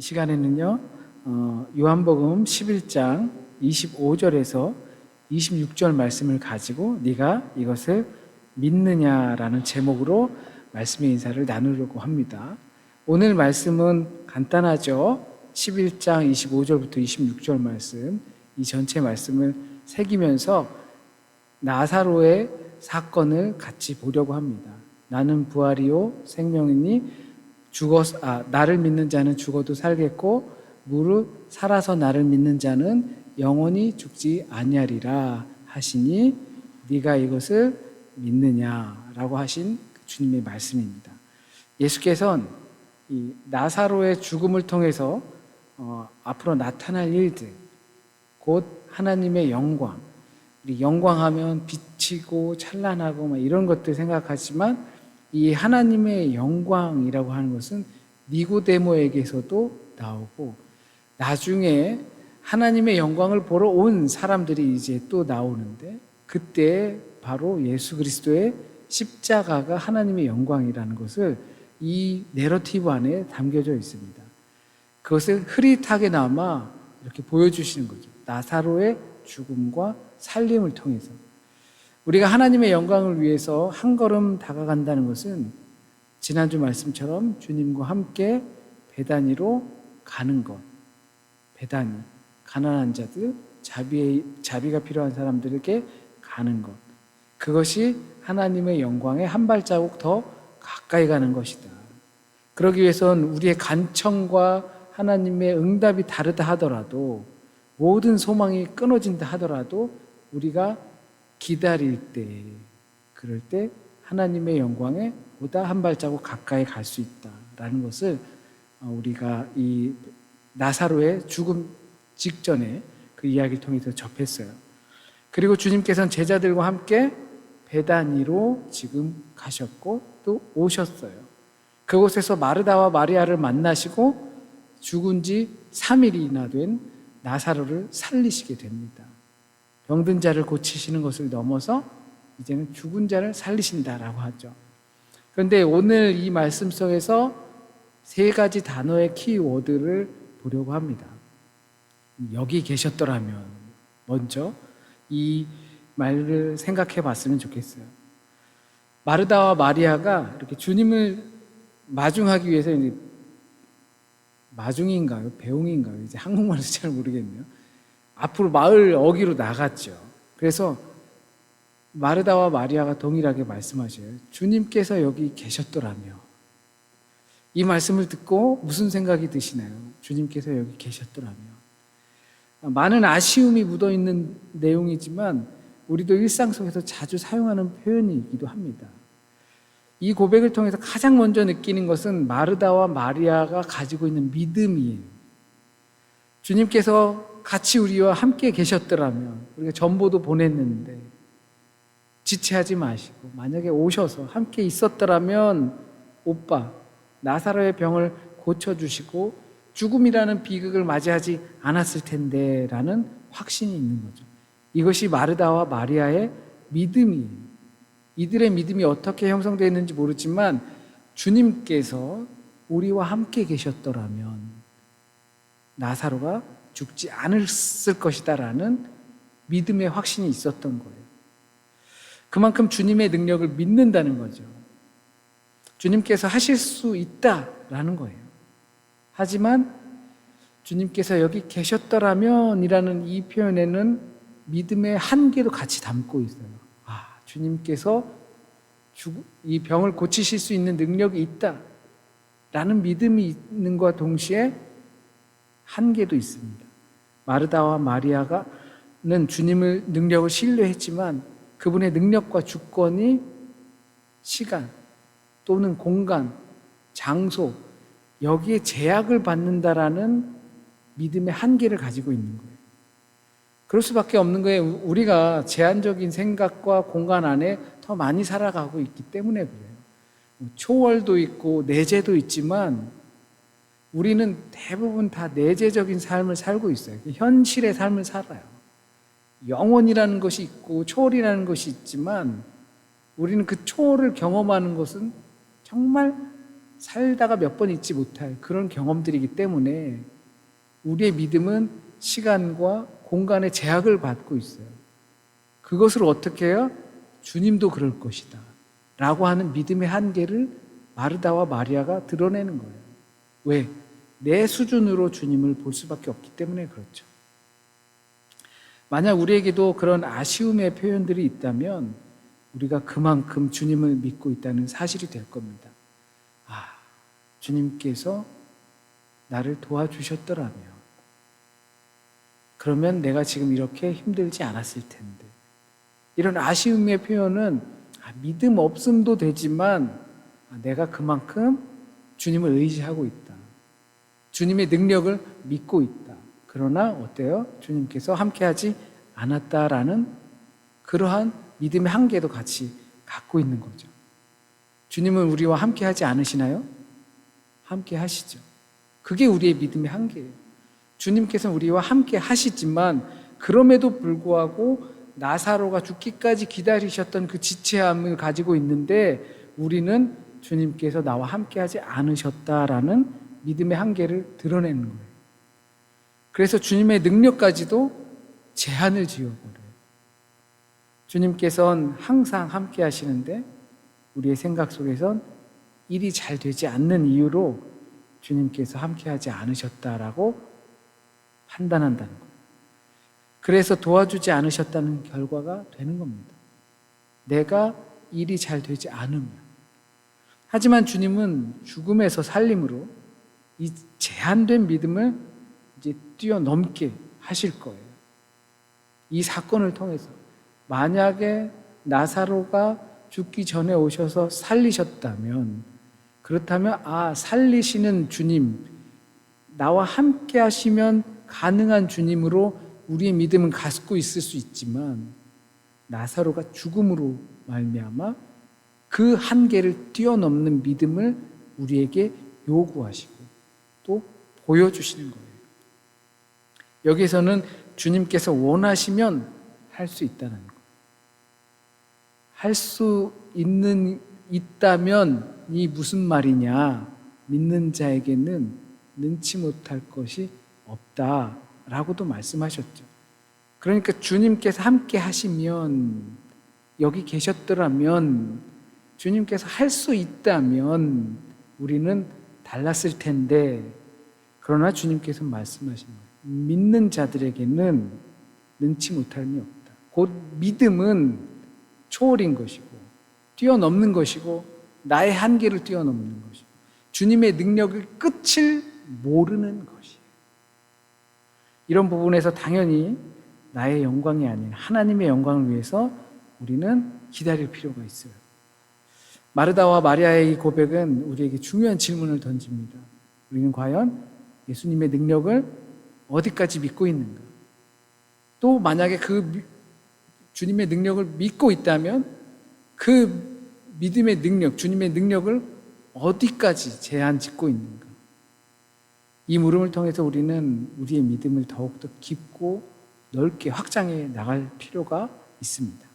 시간에는요, 요한복음 11장 25절에서 26절 말씀을 가지고 네가 이것을 믿느냐라는 제목으로 말씀의 인사를 나누려고 합니다. 오늘 말씀은 간단하죠. 11장 25절부터 26절 말씀, 이 전체 말씀을 새기면서 나사로의 사건을 같이 보려고 합니다. 나는 부활이요 생명이니 나를 믿는 자는 죽어도 살겠고 무릇 살아서 나를 믿는 자는 영원히 죽지 아니하리라 하시니 네가 이것을 믿느냐라고 하신 주님의 말씀입니다. 예수께서는 이 나사로의 죽음을 통해서 앞으로 나타날 일들, 곧 하나님의 영광, 우리 영광하면 비치고 찬란하고 이런 것들 생각하지만 이 하나님의 영광이라고 하는 것은 니고데모에게서도 나오고 나중에 하나님의 영광을 보러 온 사람들이 이제 또 나오는데 그때 바로 예수 그리스도의 십자가가 하나님의 영광이라는 것을 이 내러티브 안에 담겨져 있습니다. 그것을 흐릿하게나마 이렇게 보여주시는 거죠. 나사로의 죽음과 살림을 통해서 우리가 하나님의 영광을 위해서 한 걸음 다가간다는 것은 지난주 말씀처럼 주님과 함께 베다니로 가는 것, 베다니, 가난한 자들, 자비가 필요한 사람들에게 가는 것, 그것이 하나님의 영광에 한 발자국 더 가까이 가는 것이다. 그러기 위해서는 우리의 간청과 하나님의 응답이 다르다 하더라도, 모든 소망이 끊어진다 하더라도 우리가 기다릴 때, 그럴 때 하나님의 영광에 보다 한 발자국 가까이 갈 수 있다라는 것을 우리가 이 나사로의 죽음 직전에 그 이야기를 통해서 접했어요. 그리고 주님께서는 제자들과 함께 베다니로 지금 가셨고 또 오셨어요. 그곳에서 마르다와 마리아를 만나시고 죽은 지 3일이나 된 나사로를 살리시게 됩니다. 병든 자를 고치시는 것을 넘어서 이제는 죽은 자를 살리신다라고 하죠. 그런데 오늘 이 말씀 속에서 세 가지 단어의 키워드를 보려고 합니다. 여기 계셨더라면 먼저 이 말을 생각해 봤으면 좋겠어요. 마르다와 마리아가 이렇게 주님을 마중하기 위해서 이제 마중인가요? 배웅인가요? 이제 한국말로 잘 모르겠네요. 앞으로 마을 어귀로 나갔죠. 그래서 마르다와 마리아가 동일하게 말씀하셔요. 주님께서 여기 계셨더라며. 이 말씀을 듣고 무슨 생각이 드시나요? 주님께서 여기 계셨더라며. 많은 아쉬움이 묻어있는 내용이지만 우리도 일상 속에서 자주 사용하는 표현이기도 합니다. 이 고백을 통해서 가장 먼저 느끼는 것은 마르다와 마리아가 가지고 있는 믿음이에요. 주님께서 같이 우리와 함께 계셨더라면, 우리가 전보도 보냈는데 지체하지 마시고 만약에 오셔서 함께 있었더라면 오빠 나사로의 병을 고쳐주시고 죽음이라는 비극을 맞이하지 않았을 텐데 라는 확신이 있는 거죠. 이것이 마르다와 마리아의 믿음이에요. 이들의 믿음이 어떻게 형성되어 있는지 모르지만 주님께서 우리와 함께 계셨더라면 나사로가 죽지 않았을 것이다 라는 믿음의 확신이 있었던 거예요. 그만큼 주님의 능력을 믿는다는 거죠. 주님께서 하실 수 있다라는 거예요. 하지만 주님께서 여기 계셨더라면 이라는 이 표현에는 믿음의 한계도 같이 담고 있어요. 주님께서 이 병을 고치실 수 있는 능력이 있다라는 믿음이 있는 것과 동시에 한계도 있습니다. 마르다와 마리아가는 주님의 능력을 신뢰했지만 그분의 능력과 주권이 시간 또는 공간, 장소 여기에 제약을 받는다라는 믿음의 한계를 가지고 있는 거예요. 그럴 수밖에 없는 거예요. 우리가 제한적인 생각과 공간 안에 더 많이 살아가고 있기 때문에 그래요. 초월도 있고 내재도 있지만 우리는 대부분 다 내재적인 삶을 살고 있어요. 현실의 삶을 살아요. 영원이라는 것이 있고 초월이라는 것이 있지만 우리는 그 초월을 경험하는 것은 정말 살다가 몇 번 잊지 못할 그런 경험들이기 때문에 우리의 믿음은 시간과 공간의 제약을 받고 있어요. 그것을 어떻게 해요? 주님도 그럴 것이다 라고 하는 믿음의 한계를 마르다와 마리아가 드러내는 거예요. 왜? 내 수준으로 주님을 볼 수밖에 없기 때문에 그렇죠. 만약 우리에게도 그런 아쉬움의 표현들이 있다면 우리가 그만큼 주님을 믿고 있다는 사실이 될 겁니다. 주님께서 나를 도와주셨더라면 그러면 내가 지금 이렇게 힘들지 않았을 텐데. 이런 아쉬움의 표현은 믿음 없음도 되지만 내가 그만큼 주님을 의지하고 있다. 주님의 능력을 믿고 있다. 그러나 어때요? 주님께서 함께하지 않았다라는 그러한 믿음의 한계도 같이 갖고 있는 거죠. 주님은 우리와 함께하지 않으시나요? 함께 하시죠. 그게 우리의 믿음의 한계예요. 주님께서는 우리와 함께 하시지만 그럼에도 불구하고 나사로가 죽기까지 기다리셨던 그 지체함을 가지고 있는데 우리는 주님께서 나와 함께하지 않으셨다라는 믿음의 한계를 드러내는 거예요. 그래서 주님의 능력까지도 제한을 지어버려요. 주님께서는 항상 함께 하시는데 우리의 생각 속에선 일이 잘 되지 않는 이유로 주님께서 함께하지 않으셨다라고 판단한다는 거예요. 그래서 도와주지 않으셨다는 결과가 되는 겁니다. 내가 일이 잘 되지 않으면. 하지만 주님은 죽음에서 살림으로 이 제한된 믿음을 이제 뛰어넘게 하실 거예요. 이 사건을 통해서 만약에 나사로가 죽기 전에 오셔서 살리셨다면 그렇다면 살리시는 주님, 나와 함께 하시면 가능한 주님으로 우리의 믿음은 갖고 있을 수 있지만 나사로가 죽음으로 말미암아 그 한계를 뛰어넘는 믿음을 우리에게 요구하시고 또 보여주시는 거예요. 여기서는 주님께서 원하시면 할 수 있다는 거예요. 할 수 있다면 이 무슨 말이냐? 믿는 자에게는 능치 못할 것이 없다라고도 말씀하셨죠. 그러니까 주님께서 함께 하시면, 여기 계셨더라면, 주님께서 할 수 있다면 우리는 달랐을 텐데, 그러나 주님께서 말씀하신 거예요. 믿는 자들에게는 능치 못함이 없다. 곧 믿음은 초월인 것이고 뛰어넘는 것이고 나의 한계를 뛰어넘는 것이고 주님의 능력을 끝을 모르는 것이에요. 이런 부분에서 당연히 나의 영광이 아닌 하나님의 영광을 위해서 우리는 기다릴 필요가 있어요. 마르다와 마리아의 이 고백은 우리에게 중요한 질문을 던집니다. 우리는 과연 예수님의 능력을 어디까지 믿고 있는가? 또 만약에 그 주님의 능력을 믿고 있다면 그 믿음의 능력, 주님의 능력을 어디까지 제한 짓고 있는가? 이 물음을 통해서 우리는 우리의 믿음을 더욱더 깊고 넓게 확장해 나갈 필요가 있습니다.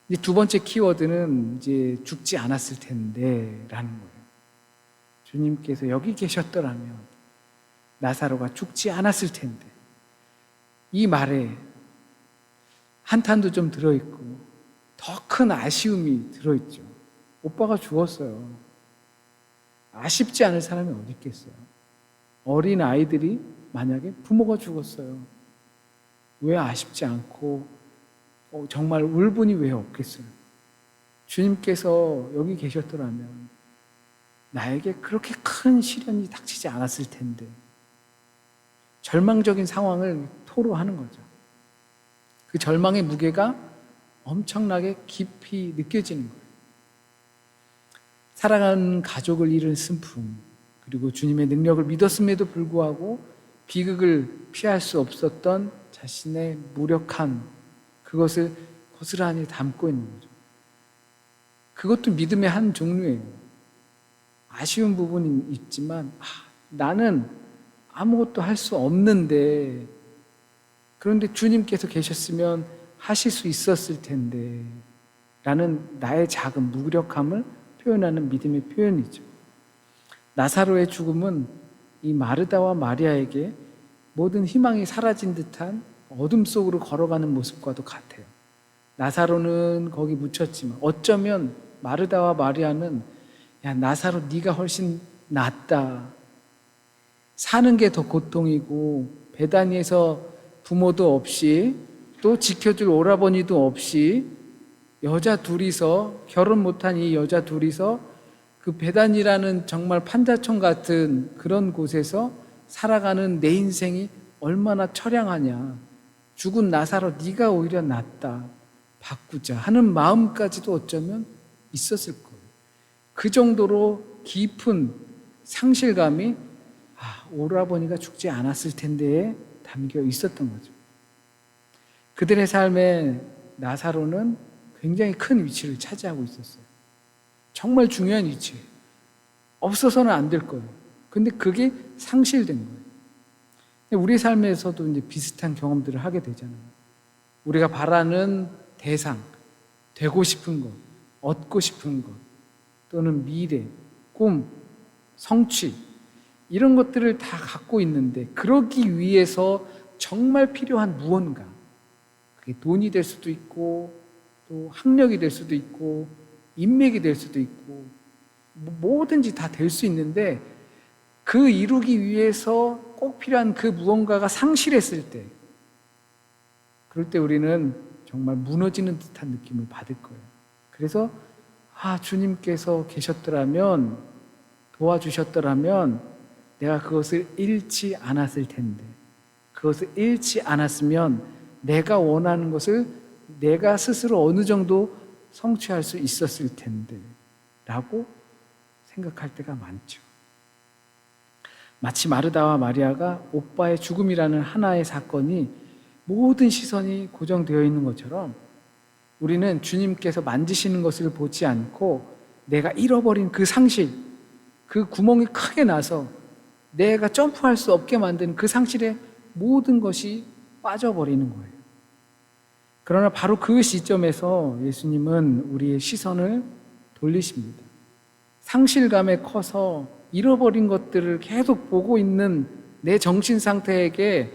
이제 두 번째 키워드는 이제 죽지 않았을 텐데 라는 거예요. 주님께서 여기 계셨더라면 나사로가 죽지 않았을 텐데. 이 말에 한탄도 좀 들어있고 더 큰 아쉬움이 들어있죠. 오빠가 죽었어요. 아쉽지 않을 사람이 어디 있겠어요? 어린 아이들이 만약에 부모가 죽었어요. 왜 아쉽지 않고 정말 울 분이 왜 없겠어요? 주님께서 여기 계셨더라면 나에게 그렇게 큰 시련이 닥치지 않았을 텐데. 절망적인 상황을 토로하는 거죠. 그 절망의 무게가 엄청나게 깊이 느껴지는 거예요. 사랑하는 가족을 잃은 슬픔, 그리고 주님의 능력을 믿었음에도 불구하고 비극을 피할 수 없었던 자신의 무력함, 그것을 고스란히 담고 있는 거죠. 그것도 믿음의 한 종류예요. 아쉬운 부분이 있지만 나는 아무것도 할 수 없는데, 그런데 주님께서 계셨으면 하실 수 있었을 텐데 라는 나의 작은 무력함을 표현하는 믿음의 표현이죠. 나사로의 죽음은 이 마르다와 마리아에게 모든 희망이 사라진 듯한 어둠 속으로 걸어가는 모습과도 같아요. 나사로는 거기 묻혔지만 어쩌면 마르다와 마리아는 야, 나사로 네가 훨씬 낫다. 사는 게 더 고통이고 베다니에서 부모도 없이 또 지켜줄 오라버니도 없이 여자 둘이서 결혼 못한 이 여자 둘이서 그 베단이라는 정말 판자촌 같은 그런 곳에서 살아가는 내 인생이 얼마나 처량하냐. 죽은 나사로 네가 오히려 낫다. 바꾸자 하는 마음까지도 어쩌면 있었을 거예요. 그 정도로 깊은 상실감이 오라버니가 죽지 않았을 텐데에 담겨 있었던 거죠. 그들의 삶에 나사로는 굉장히 큰 위치를 차지하고 있었어요. 정말 중요한 위치예요. 없어서는 안 될 거예요. 근데 그게 상실된 거예요. 우리 삶에서도 이제 비슷한 경험들을 하게 되잖아요. 우리가 바라는 대상, 되고 싶은 것, 얻고 싶은 것, 또는 미래, 꿈, 성취, 이런 것들을 다 갖고 있는데 그러기 위해서 정말 필요한 무언가, 그게 돈이 될 수도 있고 또 학력이 될 수도 있고 인맥이 될 수도 있고 뭐든지 다 될 수 있는데 그 이루기 위해서 꼭 필요한 그 무언가가 상실했을 때, 그럴 때 우리는 정말 무너지는 듯한 느낌을 받을 거예요. 그래서 주님께서 계셨더라면, 도와주셨더라면 내가 그것을 잃지 않았을 텐데, 그것을 잃지 않았으면 내가 원하는 것을 내가 스스로 어느 정도 성취할 수 있었을 텐데 라고 생각할 때가 많죠. 마치 마르다와 마리아가 오빠의 죽음이라는 하나의 사건이 모든 시선이 고정되어 있는 것처럼 우리는 주님께서 만지시는 것을 보지 않고 내가 잃어버린 그 상실, 그 구멍이 크게 나서 내가 점프할 수 없게 만든 그 상실에 모든 것이 빠져버리는 거예요. 그러나 바로 그 시점에서 예수님은 우리의 시선을 돌리십니다. 상실감에 커서 잃어버린 것들을 계속 보고 있는 내 정신 상태에게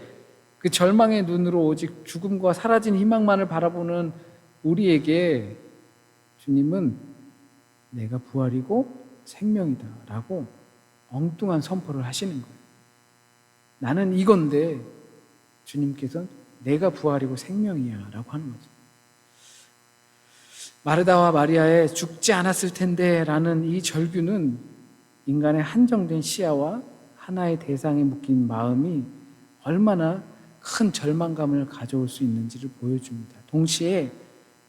그 절망의 눈으로 오직 죽음과 사라진 희망만을 바라보는 우리에게 주님은 내가 부활이고 생명이다 라고 엉뚱한 선포를 하시는 거예요. 나는 이건데 주님께서는 내가 부활이고 생명이야 라고 하는 거죠. 마르다와 마리아의 죽지 않았을 텐데 라는 이 절규는 인간의 한정된 시야와 하나의 대상에 묶인 마음이 얼마나 큰 절망감을 가져올 수 있는지를 보여줍니다. 동시에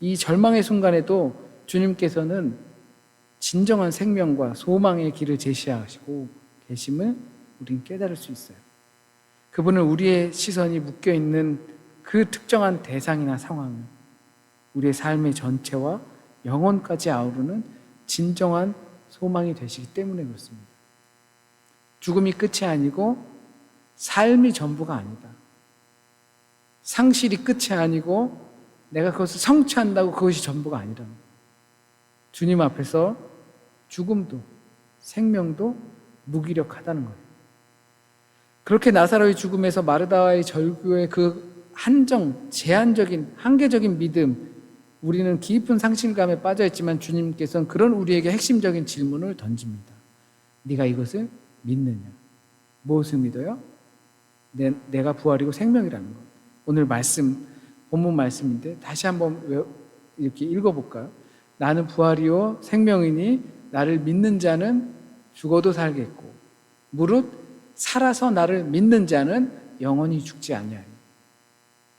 이 절망의 순간에도 주님께서는 진정한 생명과 소망의 길을 제시하시고 계심을 우리는 깨달을 수 있어요. 그분은 우리의 시선이 묶여있는 그 특정한 대상이나 상황을 우리의 삶의 전체와 영혼까지 아우르는 진정한 소망이 되시기 때문에 그렇습니다. 죽음이 끝이 아니고 삶이 전부가 아니다. 상실이 끝이 아니고 내가 그것을 성취한다고 그것이 전부가 아니라 주님 앞에서 죽음도 생명도 무기력하다는 거예요. 그렇게 나사로의 죽음에서 마르다와의 절규의 그 제한적인, 한계적인 믿음, 우리는 깊은 상실감에 빠져있지만 주님께서는 그런 우리에게 핵심적인 질문을 던집니다. 네가 이것을 믿느냐? 무엇을 믿어요? 내가 부활이고 생명이라는 것. 오늘 본문 말씀인데 다시 한번 이렇게 읽어볼까요? 나는 부활이요 생명이니 나를 믿는 자는 죽어도 살겠고 무릇 살아서 나를 믿는 자는 영원히 죽지 아니하리.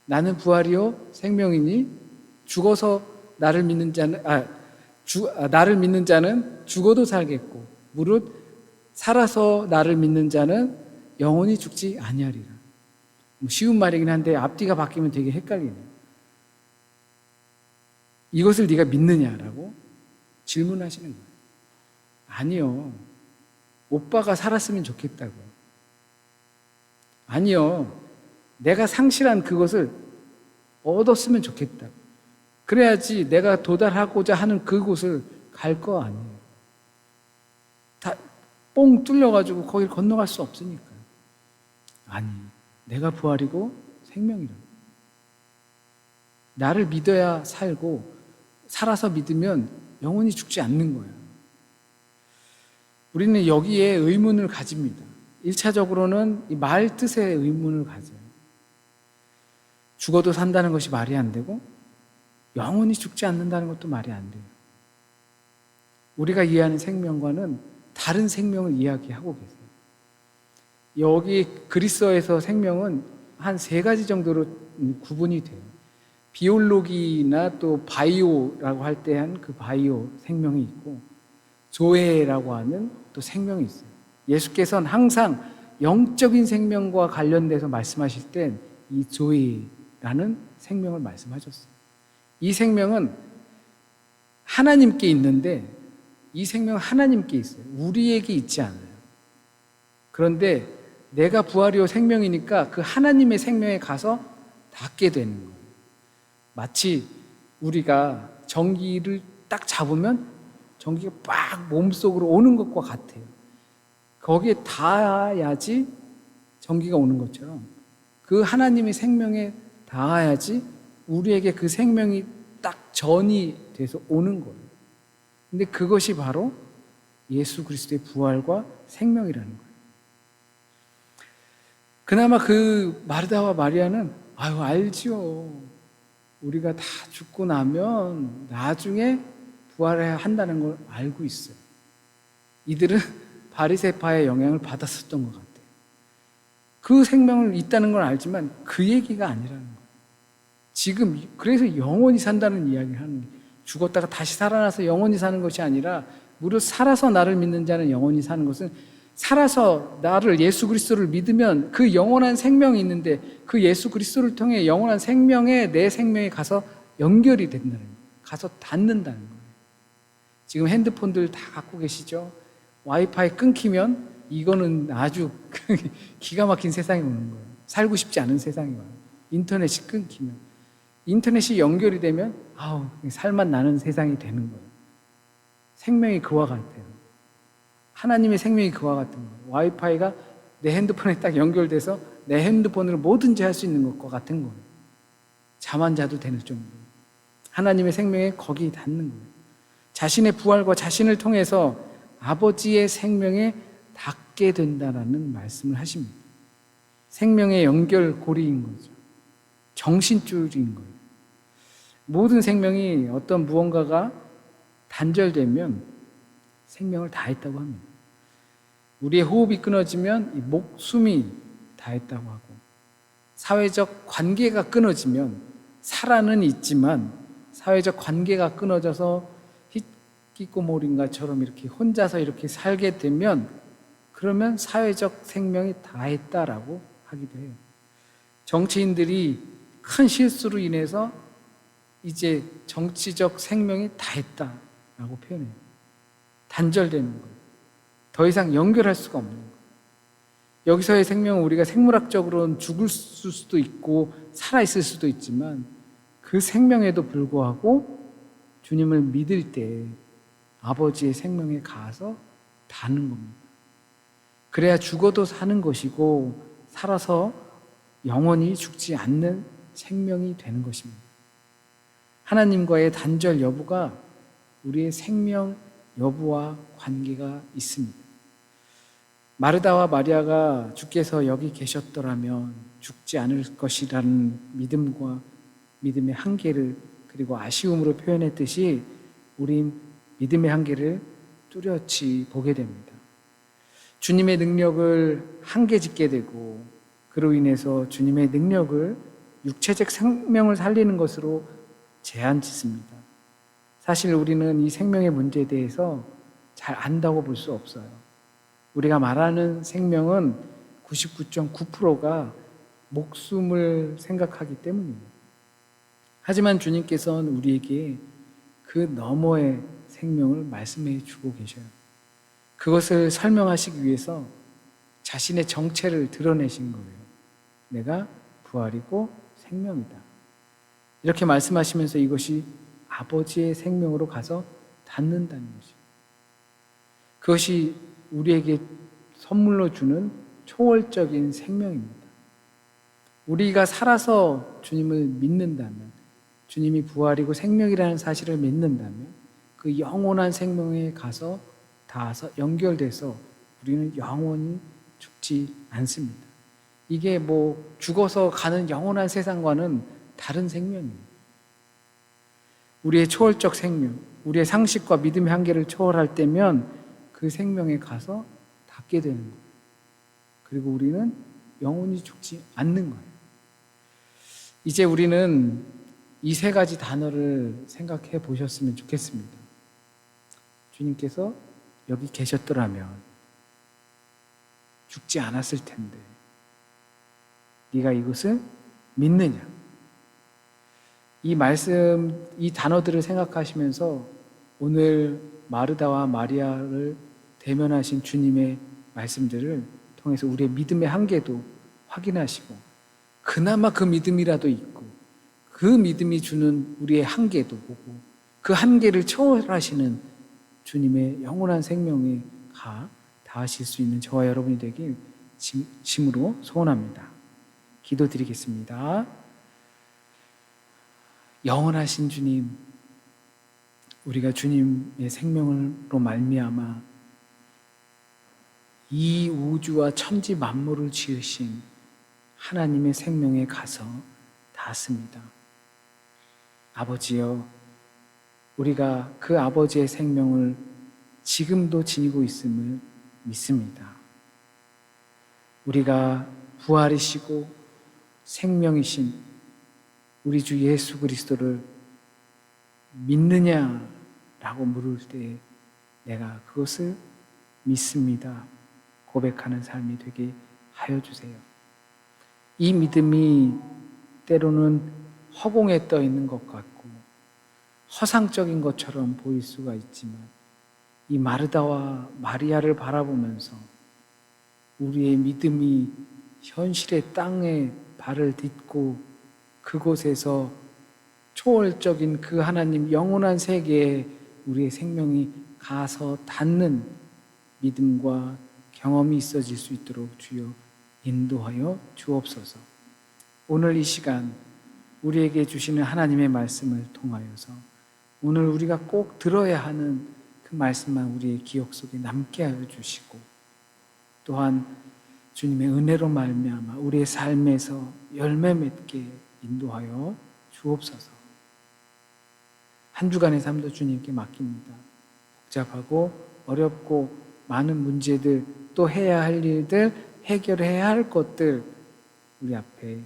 나는 부활이요 생명이니 죽어서 나를 믿는 자는 나를 믿는 자는 죽어도 살겠고 무릇 살아서 나를 믿는 자는 영원히 죽지 아니하리라. 쉬운 말이긴 한데 앞뒤가 바뀌면 되게 헷갈리네요. 이것을 네가 믿느냐라고 질문하시는 거예요. 아니요. 오빠가 살았으면 좋겠다고요. 아니요. 내가 상실한 그것을 얻었으면 좋겠다고. 그래야지 내가 도달하고자 하는 그곳을 갈 거 아니에요. 뻥 뚫려가지고 거길 건너갈 수 없으니까. 아니, 내가 부활이고 생명이라고. 나를 믿어야 살고 살아서 믿으면 영원히 죽지 않는 거예요. 우리는 여기에 의문을 가집니다. 1차적으로는 이 말 뜻에 의문을 가져요. 죽어도 산다는 것이 말이 안 되고 영원히 죽지 않는다는 것도 말이 안 돼요. 우리가 이해하는 생명과는 다른 생명을 이야기하고 계세요. 여기 그리스어에서 생명은 한 3가지 정도로 구분이 돼요. 비올로기나 또 바이오라고 할 때 한 그 바이오 생명이 있고, 조에라고 하는 또 생명이 있어요. 예수께서는 항상 영적인 생명과 관련돼서 말씀하실 땐 이 조에라는 생명을 말씀하셨어요. 이 생명은 하나님께 있는데 이 생명은 하나님께 있어요. 우리에게 있지 않아요. 그런데 내가 부활이요 생명이니까 그 하나님의 생명에 가서 닿게 되는 거예요. 마치 우리가 전기를 딱 잡으면 전기가 막 몸속으로 오는 것과 같아요. 거기에 닿아야지 전기가 오는 것처럼 그 하나님의 생명에 닿아야지 우리에게 그 생명이 딱 전이 돼서 오는 거예요. 근데 그것이 바로 예수 그리스도의 부활과 생명이라는 거예요. 그나마 그 마르다와 마리아는 알지요. 우리가 다 죽고 나면 나중에 부활해야 한다는 걸 알고 있어요. 이들은 바리새파의 영향을 받았었던 것 같아요. 그 생명을 있다는 걸 알지만 그 얘기가 아니라는 거예요. 지금 그래서 영원히 산다는 이야기를 하는 거예요. 죽었다가 다시 살아나서 영원히 사는 것이 아니라 무릇 살아서 나를 믿는 자는 영원히 사는 것은 살아서 나를 예수 그리스도를 믿으면 그 영원한 생명이 있는데 그 예수 그리스도를 통해 영원한 생명에 내 생명에 가서 연결이 된다는 거예요. 가서 닿는다는 거예요. 지금 핸드폰들 다 갖고 계시죠? 와이파이 끊기면 이거는 아주 기가 막힌 세상이 오는 거예요. 살고 싶지 않은 세상이 와요. 인터넷이 끊기면. 인터넷이 연결이 되면 살만 나는 세상이 되는 거예요. 생명이 그와 같아요. 하나님의 생명이 그와 같은 거예요. 와이파이가 내 핸드폰에 딱 연결돼서 내 핸드폰으로 뭐든지 할 수 있는 것과 같은 거예요. 잠 안 자도 되는 정도로. 하나님의 생명에 거기 닿는 거예요. 자신의 부활과 자신을 통해서 아버지의 생명에 닿게 된다라는 말씀을 하십니다. 생명의 연결고리인 거죠. 정신줄인 거예요. 모든 생명이 어떤 무언가가 단절되면 생명을 다했다고 합니다. 우리의 호흡이 끊어지면 이 목숨이 다했다고 하고, 사회적 관계가 끊어지면 살아는 있지만 사회적 관계가 끊어져서 히키코모리인가처럼 이렇게 혼자서 이렇게 살게 되면 그러면 사회적 생명이 다했다라고 하기도 해요. 정치인들이 큰 실수로 인해서 이제 정치적 생명이 다했다라고 표현해요. 단절되는 거예요. 더 이상 연결할 수가 없는 거예요. 여기서의 생명은 우리가 생물학적으로는 죽을 수도 있고 살아있을 수도 있지만 그 생명에도 불구하고 주님을 믿을 때 아버지의 생명에 가서 닿는 겁니다. 그래야 죽어도 사는 것이고 살아서 영원히 죽지 않는 생명이 되는 것입니다. 하나님과의 단절 여부가 우리의 생명 여부와 관계가 있습니다. 마르다와 마리아가 주께서 여기 계셨더라면 죽지 않을 것이라는 믿음과 믿음의 한계를 그리고 아쉬움으로 표현했듯이 우린 믿음의 한계를 뚜렷이 보게 됩니다. 주님의 능력을 한계 짓게 되고 그로 인해서 주님의 능력을 육체적 생명을 살리는 것으로 제한 짓습니다. 사실 우리는 이 생명의 문제에 대해서 잘 안다고 볼 수 없어요. 우리가 말하는 생명은 99.9%가 목숨을 생각하기 때문입니다. 하지만 주님께서는 우리에게 그 너머의 생명을 말씀해 주고 계셔요. 그것을 설명하시기 위해서 자신의 정체를 드러내신 거예요. 내가 부활이고 생명이다. 이렇게 말씀하시면서 이것이 아버지의 생명으로 가서 닿는다는 것이에요. 그것이 우리에게 선물로 주는 초월적인 생명입니다. 우리가 살아서 주님을 믿는다면, 주님이 부활이고 생명이라는 사실을 믿는다면 그 영원한 생명에 가서 닿아서 연결돼서 우리는 영원히 죽지 않습니다. 이게 뭐 죽어서 가는 영원한 세상과는 다른 생명입니다. 우리의 초월적 생명, 우리의 상식과 믿음의 한계를 초월할 때면 그 생명에 가서 닿게 되는 거예요. 그리고 우리는 영원히 죽지 않는 거예요. 이제 우리는 이 세 가지 단어를 생각해 보셨으면 좋겠습니다. 주님께서 여기 계셨더라면 죽지 않았을 텐데 네가 이것을 믿느냐? 이 말씀, 이 단어들을 생각하시면서 오늘 마르다와 마리아를 대면하신 주님의 말씀들을 통해서 우리의 믿음의 한계도 확인하시고 그나마 그 믿음이라도 있고 그 믿음이 주는 우리의 한계도 보고 그 한계를 초월하시는 주님의 영원한 생명에 닿으실 수 있는 저와 여러분이 되길 진심으로 소원합니다. 기도드리겠습니다. 영원하신 주님, 우리가 주님의 생명으로 말미암아 이 우주와 천지 만물을 지으신 하나님의 생명에 가서 닿았습니다. 아버지여, 우리가 그 아버지의 생명을 지금도 지니고 있음을 믿습니다. 우리가 부활이시고 생명이신 우리 주 예수 그리스도를 믿느냐라고 물을 때 내가 그것을 믿습니다 고백하는 삶이 되게 하여 주세요. 이 믿음이 때로는 허공에 떠 있는 것 같고 허상적인 것처럼 보일 수가 있지만 이 마르다와 마리아를 바라보면서 우리의 믿음이 현실의 땅에 발을 딛고 그곳에서 초월적인 그 하나님 영원한 세계에 우리의 생명이 가서 닿는 믿음과 경험이 있어질 수 있도록 주여 인도하여 주옵소서. 오늘 이 시간 우리에게 주시는 하나님의 말씀을 통하여서 오늘 우리가 꼭 들어야 하는 그 말씀만 우리의 기억 속에 남게 하여 주시고 또한 주님의 은혜로 말미암아 우리의 삶에서 열매 맺게 인도하여 주옵소서. 한 주간의 삶도 주님께 맡깁니다. 복잡하고 어렵고 많은 문제들 또 해야 할 일들 해결해야 할 것들 우리 앞에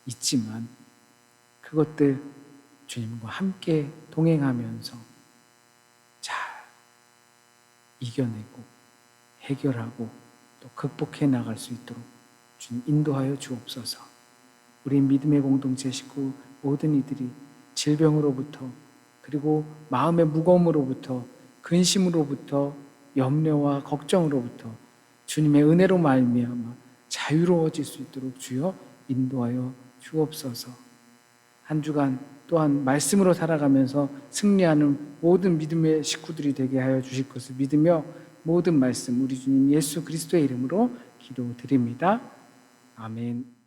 있지만 그것들 주님과 함께 동행하면서 잘 이겨내고 해결하고 또 극복해 나갈 수 있도록 주님 인도하여 주옵소서. 우리 믿음의 공동체 식구 모든 이들이 질병으로부터 그리고 마음의 무거움으로부터 근심으로부터 염려와 걱정으로부터 주님의 은혜로 말미암아 자유로워질 수 있도록 주여 인도하여 주옵소서. 한 주간 또한 말씀으로 살아가면서 승리하는 모든 믿음의 식구들이 되게 하여 주실 것을 믿으며 모든 말씀 우리 주님 예수 그리스도의 이름으로 기도드립니다. 아멘.